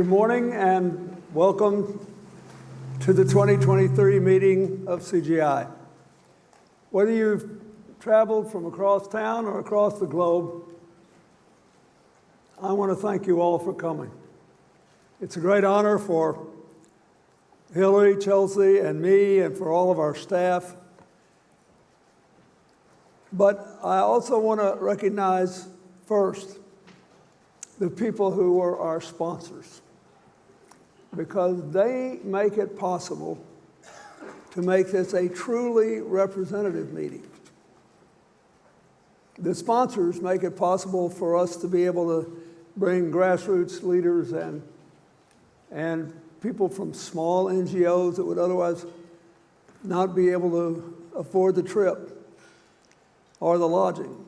Good morning and welcome to the 2023 meeting of CGI. Whether you've traveled from across town or across the globe, I want to thank you all for coming. It's a great honor for Hillary, Chelsea, and me, and for all of our staff. But I also want to recognize first the people who are our sponsors, because they make it possible to make this a truly representative meeting. The sponsors make it possible for us to be able to bring grassroots leaders and people from small NGOs that would otherwise not be able to afford the trip or the lodging.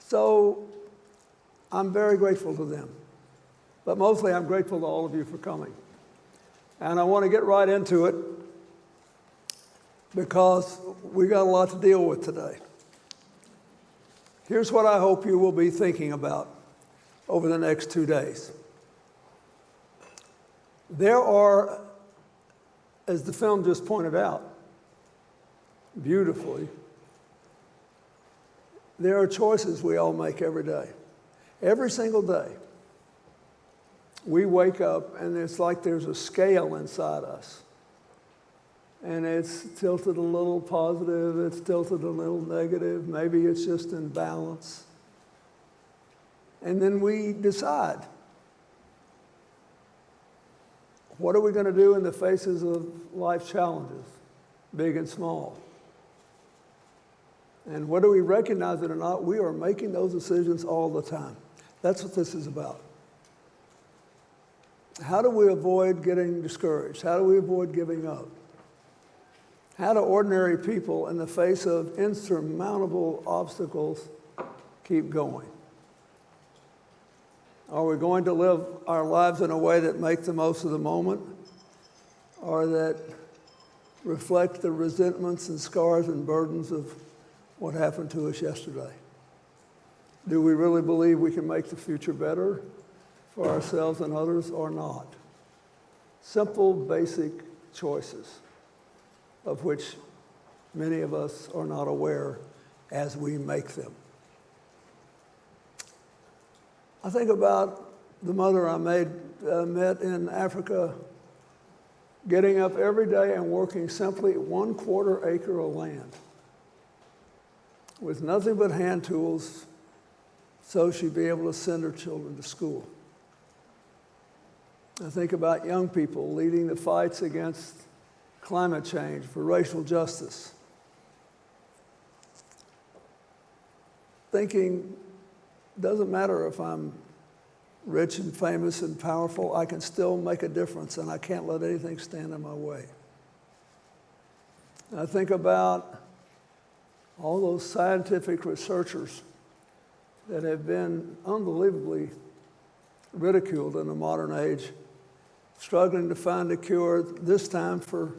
So I'm very grateful to them, but mostly I'm grateful to all of you for coming. And I want to get right into it because we got a lot to deal with today. Here's what I hope you will be thinking about over the next 2 days. There are, as the film just pointed out beautifully, there are choices we all make every day. Every single day, we wake up and it's like there's a scale inside us. And it's tilted a little positive, it's tilted a little negative, maybe it's just in balance. And then we decide, what are we going to do in the faces of life challenges, big and small? And whether we recognize it or not, we are making those decisions all the time. That's what this is about. How do we avoid getting discouraged? How do we avoid giving up? How do ordinary people, in the face of insurmountable obstacles, keep going? Are we going to live our lives in a way that make the most of the moment, or that reflect the resentments and scars and burdens of what happened to us yesterday? Do we really believe we can make the future better for ourselves and others or not? Simple, basic choices of which many of us are not aware as we make them. I think about the mother I met in Africa, getting up every day and working simply 1/4 acre of land with nothing but hand tools so she'd be able to send her children to school. I think about young people leading the fights against climate change, for racial justice. Thinking, doesn't matter if I'm rich and famous and powerful, I can still make a difference and I can't let anything stand in my way. And I think about all those scientific researchers that have been unbelievably ridiculed in the modern age, struggling to find a cure, this time for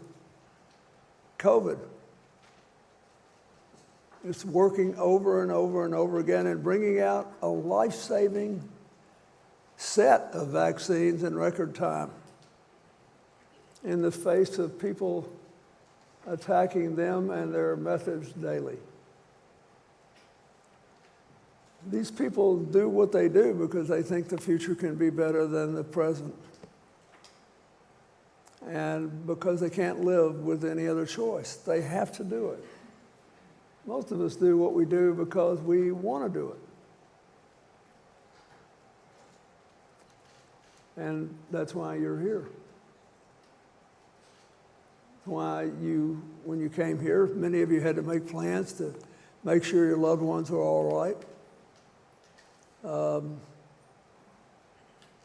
COVID. It's working over and over and over again and bringing out a life-saving set of vaccines in record time in the face of people attacking them and their methods daily. These people do what they do because they think the future can be better than the present, and because they can't live with any other choice. They have to do it. Most of us do what we do because we want to do it. And that's why you're here. Why when you came here, many of you had to make plans to make sure your loved ones are all right,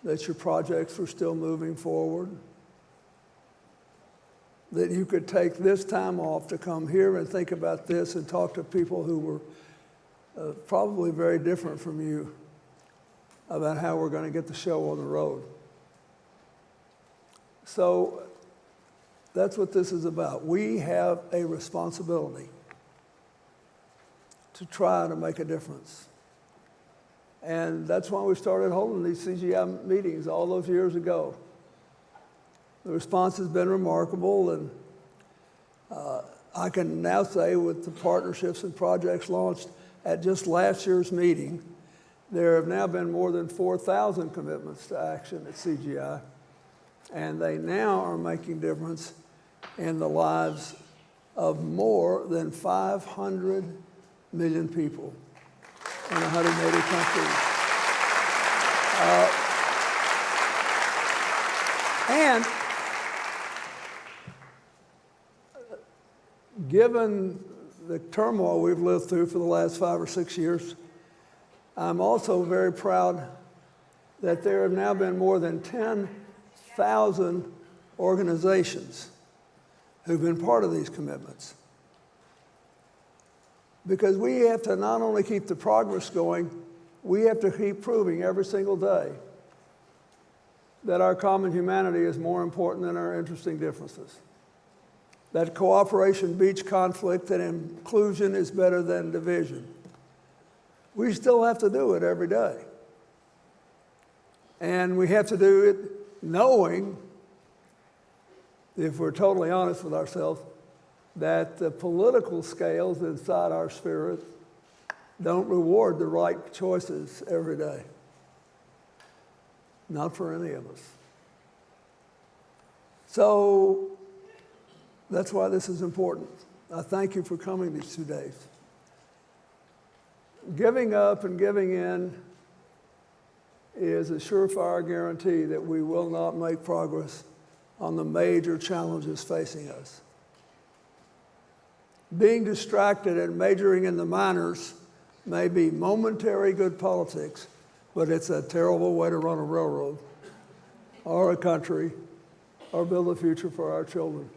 that your projects were still moving forward, that you could take this time off to come here and think about this and talk to people who were probably very different from you about how we're going to get the show on the road. So that's what this is about. We have a responsibility to try to make a difference. And that's why we started holding these CGI meetings all those years ago. The response has been remarkable, and I can now say with the partnerships and projects launched at just last year's meeting, there have now been more than 4,000 commitments to action at CGI, and they now are making difference in the lives of more than 500 million people in 180 countries. And given the turmoil we've lived through for the last 5 or 6 years, I'm also very proud that there have now been more than 10,000 organizations who've been part of these commitments. Because we have to not only keep the progress going, we have to keep proving every single day that our common humanity is more important than our interesting differences. That cooperation beats conflict, and inclusion is better than division. We still have to do it every day. And we have to do it knowing, if we're totally honest with ourselves, that the political scales inside our spirit don't reward the right choices every day. Not for any of us. So that's why this is important. I thank you for coming these 2 days. Giving up and giving in is a surefire guarantee that we will not make progress on the major challenges facing us. Being distracted and majoring in the minors may be momentary good politics, but it's a terrible way to run a railroad or a country or build a future for our children.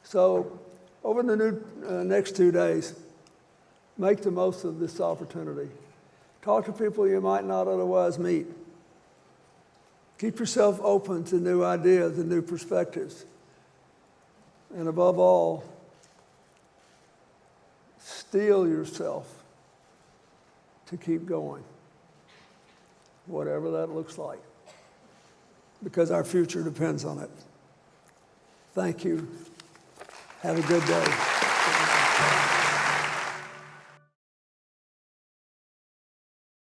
So over the next 2 days, make the most of this opportunity. Talk to people you might not otherwise meet. Keep yourself open to new ideas and new perspectives. And above all, steel yourself to keep going, whatever that looks like, because our future depends on it. Thank you. Have a good day.